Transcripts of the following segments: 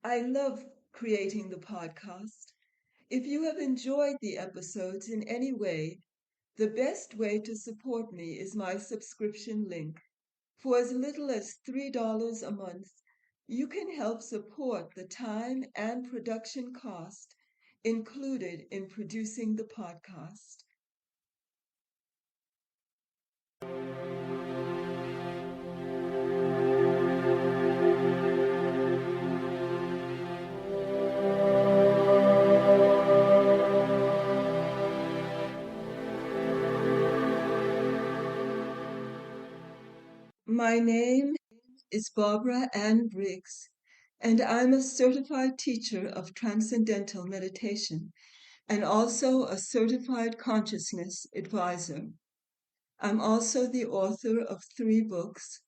I love creating the podcast. If you have enjoyed the episodes in any way, the best way to support me is my subscription link. For as little as $3 a month, you can help support the time and production cost included in producing the podcast. My name is Barbara Ann Briggs, and I'm a certified teacher of transcendental meditation and also a certified consciousness advisor. I'm also the author of 3 books: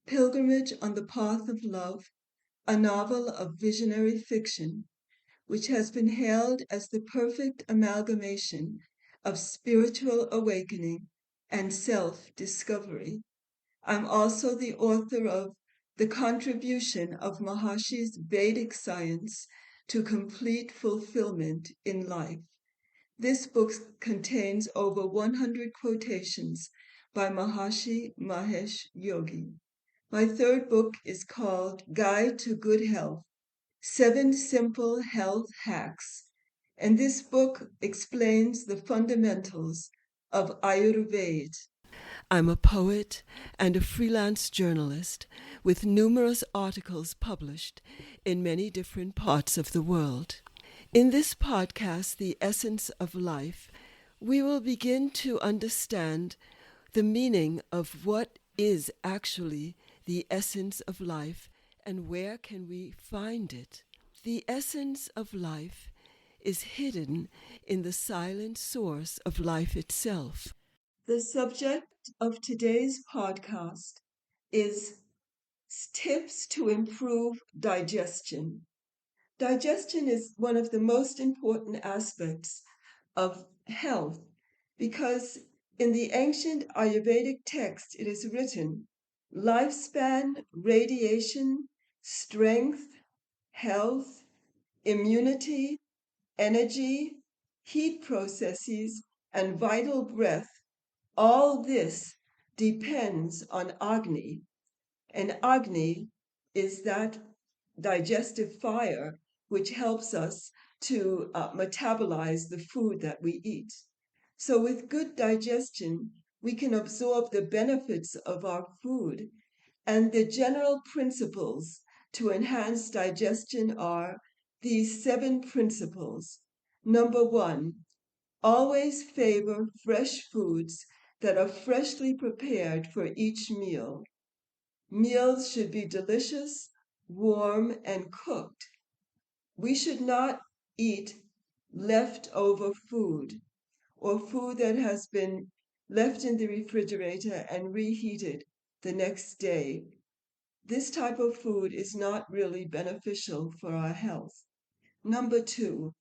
Pilgrimage on the Path of Love, a novel of visionary fiction, which has been hailed as the perfect amalgamation of spiritual awakening and self-discovery. I'm also the author of The Contribution of Maharshi's Vedic Science to Complete Fulfillment in Life. This book contains over 100 quotations by Maharshi Mahesh Yogi. My 3rd book is called Guide to Good Health: 7 Simple Health Hacks, and this book explains the fundamentals of Ayurveda. I'm a poet and a freelance journalist with numerous articles published in many different parts of the world. In this podcast, The Essence of Life, we will begin to understand the meaning of what is actually the essence of life and where can we find it. The essence of life is hidden in the silent source of life itself. The subject of today's podcast is tips to improve digestion. Digestion is one of the most important aspects of health because in the ancient Ayurvedic text it is written: lifespan, radiation, strength, health, immunity, energy, heat processes, and vital breath. All this depends on Agni, and Agni is that digestive fire which helps us to metabolize the food that we eat. So with good digestion, we can absorb the benefits of our food, and the general principles to enhance digestion are these 7 principles. Number 1, always favor fresh foods that are freshly prepared for each meal. Meals should be delicious, warm, and cooked. We should not eat leftover food or food that has been left in the refrigerator and reheated the next day. This type of food is not really beneficial for our health. Number 2,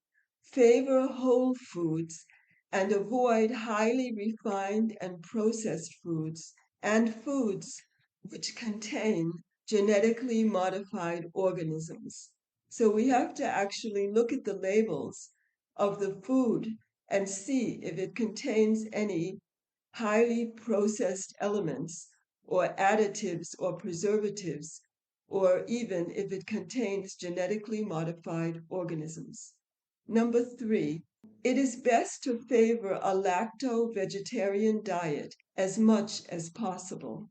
favor whole foods and avoid highly refined and processed foods and foods which contain genetically modified organisms. So we have to actually look at the labels of the food and see if it contains any highly processed elements or additives or preservatives, or even if it contains genetically modified organisms. Number 3, it is best to favor a lacto-vegetarian diet as much as possible,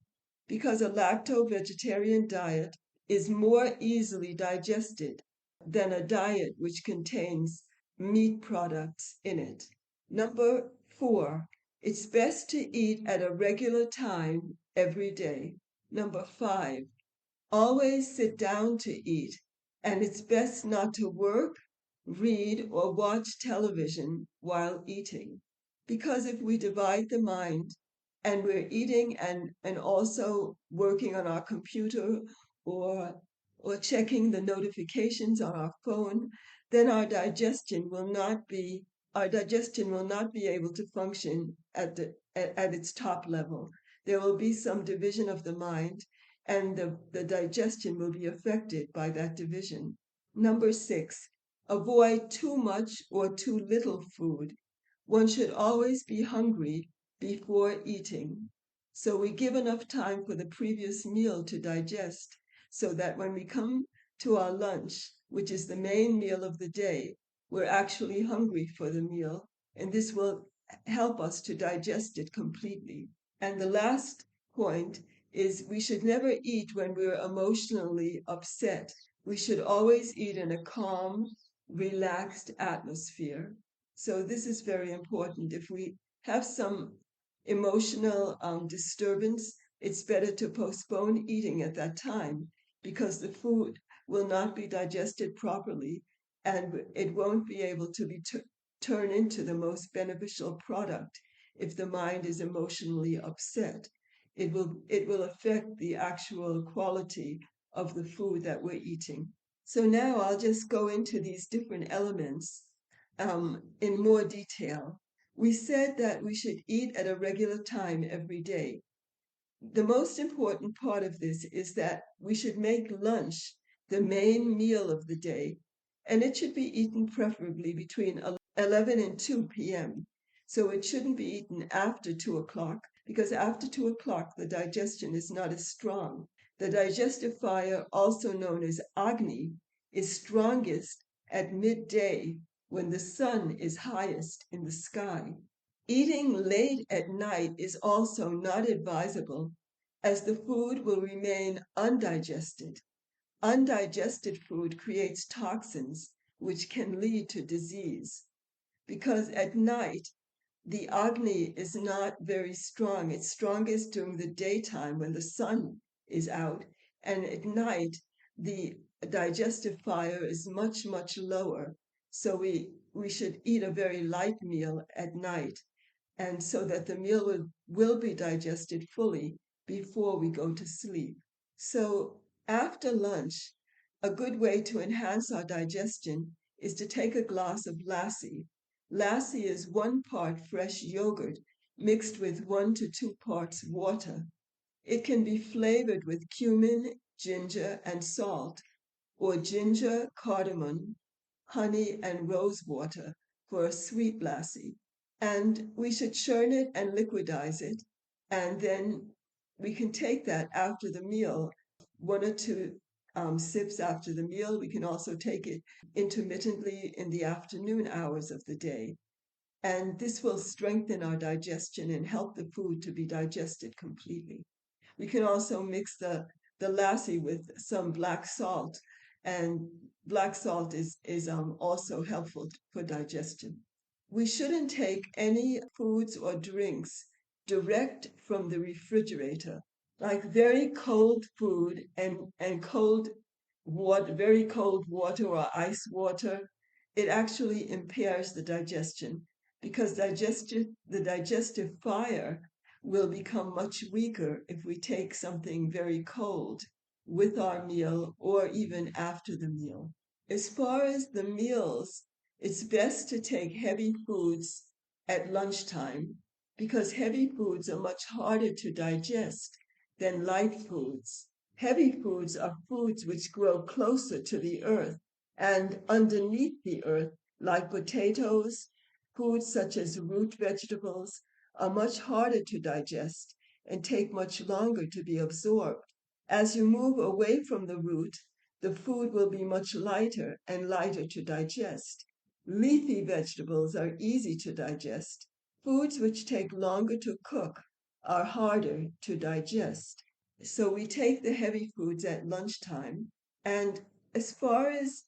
because a lacto-vegetarian diet is more easily digested than a diet which contains meat products in it. Number 4, it's best to eat at a regular time every day. Number 5, always sit down to eat, and it's best not to work, read, or watch television while eating. Because if we divide the mind and we're eating and also working on our computer or checking the notifications on our phone, then our digestion will not be able to function at its top level. There will be some division of the mind, and the digestion will be affected by that division. Number six, avoid too much or too little food. One should always be hungry before eating. So we give enough time for the previous meal to digest so that when we come to our lunch, which is the main meal of the day, we're actually hungry for the meal, and this will help us to digest it completely. And the last point is we should never eat when we're emotionally upset. We should always eat in a calm, relaxed atmosphere. So this is very important. If we have some emotional disturbance, it's better to postpone eating at that time because the food will not be digested properly and it won't be able to be turned into the most beneficial product if the mind is emotionally upset. It will affect the actual quality of the food that we're eating. So now I'll just go into these different elements in more detail. We said that we should eat at a regular time every day. The most important part of this is that we should make lunch the main meal of the day, and it should be eaten preferably between 11 and 2 p.m. So it shouldn't be eaten after 2 o'clock, because after 2 o'clock the digestion is not as strong. The digestive fire, also known as Agni, is strongest at midday when the sun is highest in the sky. Eating late at night is also not advisable, as the food will remain undigested. Undigested food creates toxins which can lead to disease. Because at night, the Agni is not very strong. It's strongest during the daytime when the sun is out, and at night, the digestive fire is much, much lower. So we should eat a very light meal at night and so that the meal will be digested fully before we go to sleep. So after lunch, a good way to enhance our digestion is to take a glass of lassi. Lassi is 1 part fresh yogurt mixed with 1 to 2 parts water. It can be flavored with cumin, ginger, and salt, or ginger, cardamom, honey, and rose water for a sweet lassi. And we should churn it and liquidize it. And then we can take that after the meal, 1 or 2 sips after the meal. We can also take it intermittently in the afternoon hours of the day. And this will strengthen our digestion and help the food to be digested completely. We can also mix the lassi with some black salt, and black salt is also helpful for digestion. We shouldn't take any foods or drinks direct from the refrigerator, like very cold food and cold water, very cold water or ice water. It actually impairs the digestion because the digestive fire will become much weaker if we take something very cold with our meal or even after the meal. As far as the meals, it's best to take heavy foods at lunchtime because heavy foods are much harder to digest than light foods. Heavy foods are foods which grow closer to the earth and underneath the earth, like potatoes. Foods such as root vegetables are much harder to digest and take much longer to be absorbed. As you move away from the root, the food will be much lighter and lighter to digest. Leafy vegetables are easy to digest. Foods which take longer to cook are harder to digest. So we take the heavy foods at lunchtime. And as far as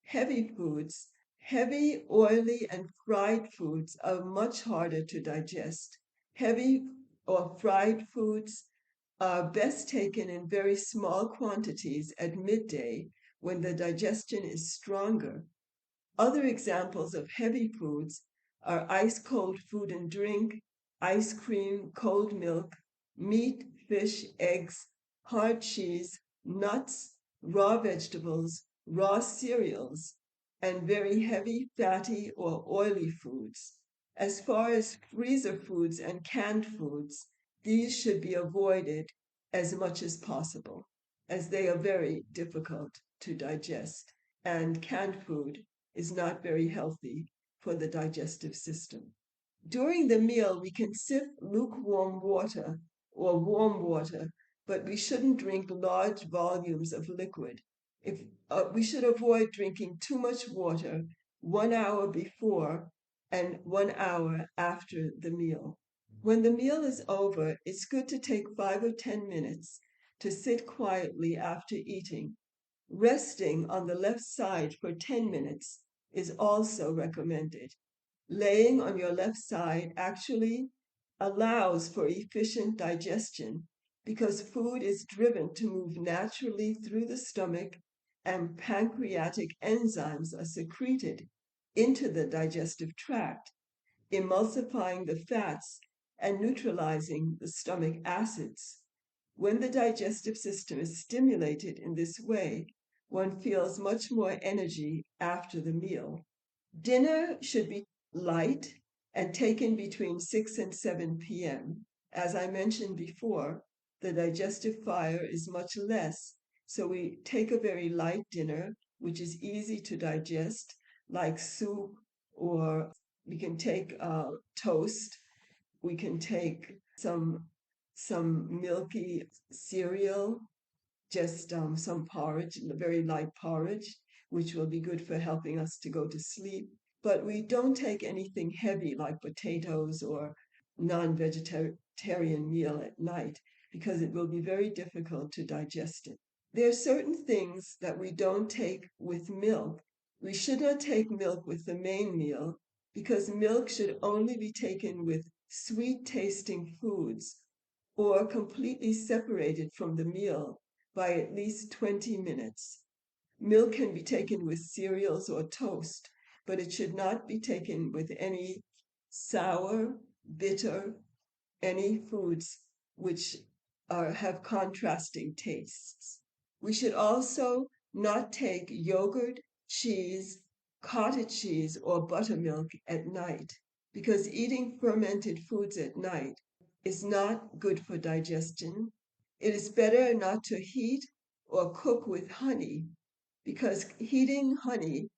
heavy foods, heavy, oily, and fried foods are much harder to digest. Heavy or fried foods are best taken in very small quantities at midday when the digestion is stronger. Other examples of heavy foods are ice cold food and drink, ice cream, cold milk, meat, fish, eggs, hard cheese, nuts, raw vegetables, raw cereals, and very heavy, fatty, or oily foods. As far as freezer foods and canned foods, these should be avoided as much as possible, as they are very difficult to digest. and canned food is not very healthy for the digestive system. During the meal, we can sip lukewarm water or warm water, but we shouldn't drink large volumes of liquid. If We should avoid drinking too much water 1 hour before and 1 hour after the meal. When the meal is over, it's good to take 5 or 10 minutes to sit quietly after eating. Resting on the left side for 10 minutes is also recommended. Laying on your left side actually allows for efficient digestion because food is driven to move naturally through the stomach and pancreatic enzymes are secreted into the digestive tract, emulsifying the fats and neutralizing the stomach acids. When the digestive system is stimulated in this way, one feels much more energy after the meal. Dinner should be light and taken between 6 and 7 p.m. As I mentioned before, the digestive fire is much less, so we take a very light dinner, which is easy to digest, like soup, or we can take toast, we can take some milky cereal, just some porridge, very light porridge, which will be good for helping us to go to sleep. But we don't take anything heavy like potatoes or non-vegetarian meal at night because it will be very difficult to digest it. There are certain things that we don't take with milk. We should not take milk with the main meal because milk should only be taken with sweet tasting foods or completely separated from the meal by at least 20 minutes. Milk can be taken with cereals or toast, but it should not be taken with any sour, bitter, any foods which have contrasting tastes. We should also not take yogurt, cheese, cottage cheese, or buttermilk at night because eating fermented foods at night is not good for digestion. It is better not to heat or cook with honey because heating honey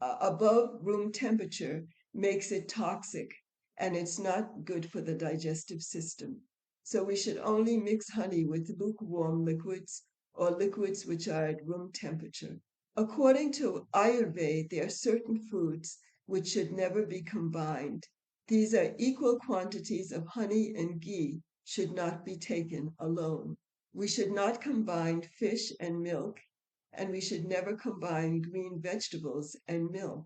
above room temperature makes it toxic and it's not good for the digestive system. So we should only mix honey with lukewarm liquids or liquids which are at room temperature. According to Ayurveda, there are certain foods which should never be combined. These are equal quantities of honey and ghee should not be taken alone. We should not combine fish and milk, and we should never combine green vegetables and milk.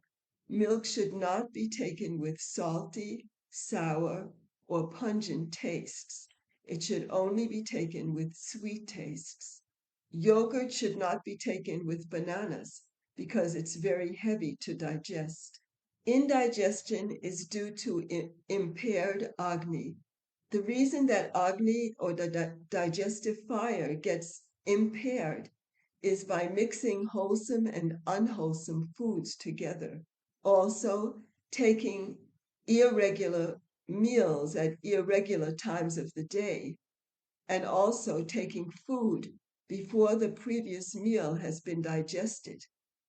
Milk should not be taken with salty, sour, or pungent tastes. It should only be taken with sweet tastes. Yogurt should not be taken with bananas because it's very heavy to digest. Indigestion is due to impaired Agni. The reason that Agni or the digestive fire gets impaired is by mixing wholesome and unwholesome foods together. Also, taking irregular meals at irregular times of the day, and also taking food before the previous meal has been digested.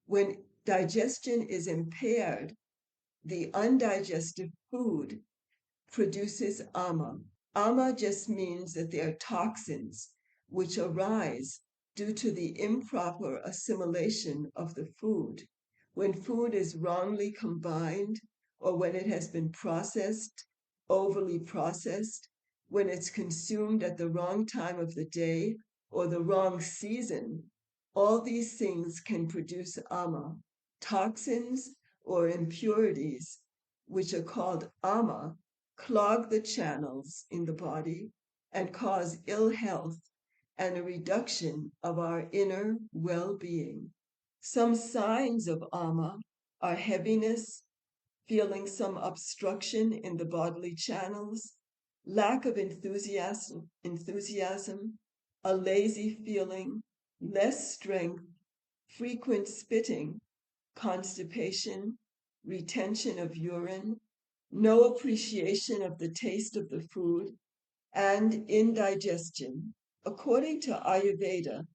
When digestion is impaired, the undigested food produces ama. Ama just means that there are toxins which arise due to the improper assimilation of the food. When food is wrongly combined or when it has been processed, overly processed, when it's consumed at the wrong time of the day or the wrong season, all these things can produce ama. Toxins or impurities, which are called ama, clog the channels in the body and cause ill health and a reduction of our inner well-being. Some signs of ama are heaviness, feeling some obstruction in the bodily channels, lack of enthusiasm, a lazy feeling, less strength, frequent spitting, constipation, retention of urine, no appreciation of the taste of the food, and indigestion. According to Ayurveda,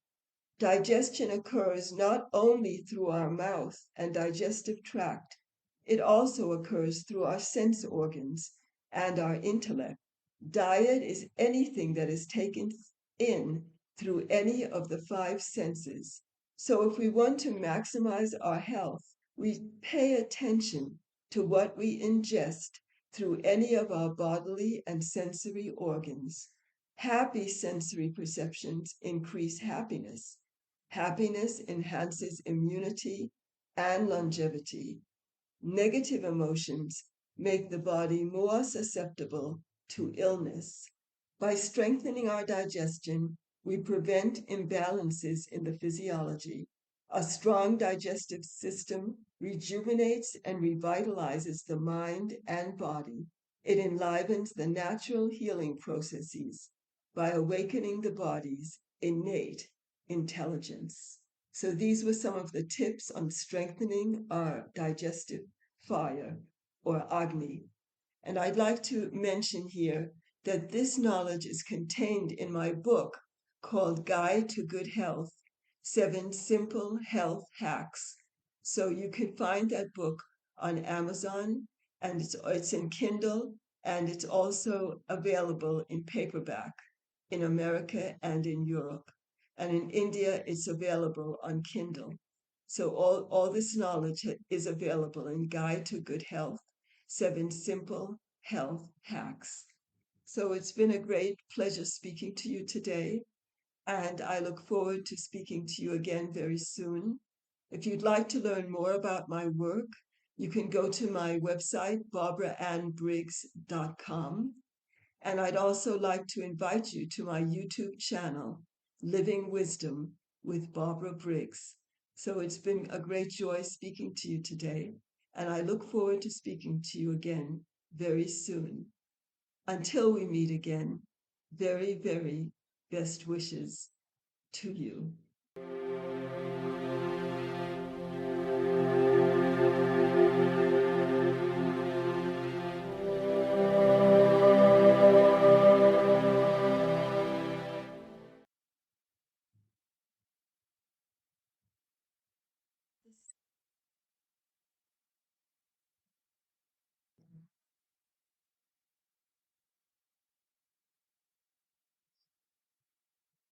Digestion occurs not only through our mouth and digestive tract, it also occurs through our sense organs and our intellect. Diet is anything that is taken in through any of the five senses. So, if we want to maximize our health, we pay attention to what we ingest through any of our bodily and sensory organs. Happy sensory perceptions increase happiness. Happiness enhances immunity and longevity. Negative emotions make the body more susceptible to illness. By strengthening our digestion, we prevent imbalances in the physiology. A strong digestive system rejuvenates and revitalizes the mind and body. It enlivens the natural healing processes by awakening the body's innate intelligence. So, these were some of the tips on strengthening our digestive fire or Agni. And I'd like to mention here that this knowledge is contained in my book called Guide to Good Health, 7 Simple Health Hacks. So you can find that book on Amazon, and it's in Kindle, and it's also available in paperback in America and in Europe. And in India, it's available on Kindle. So all this knowledge is available in Guide to Good Health, 7 Simple Health Hacks. So it's been a great pleasure speaking to you today, and I look forward to speaking to you again very soon. If you'd like to learn more about my work, you can go to my website, barbaraannbriggs.com. And I'd also like to invite you to my YouTube channel, Living Wisdom with Barbara Briggs. So it's been a great joy speaking to you today, and I look forward to speaking to you again very soon. Until we meet again, very, very best wishes to you.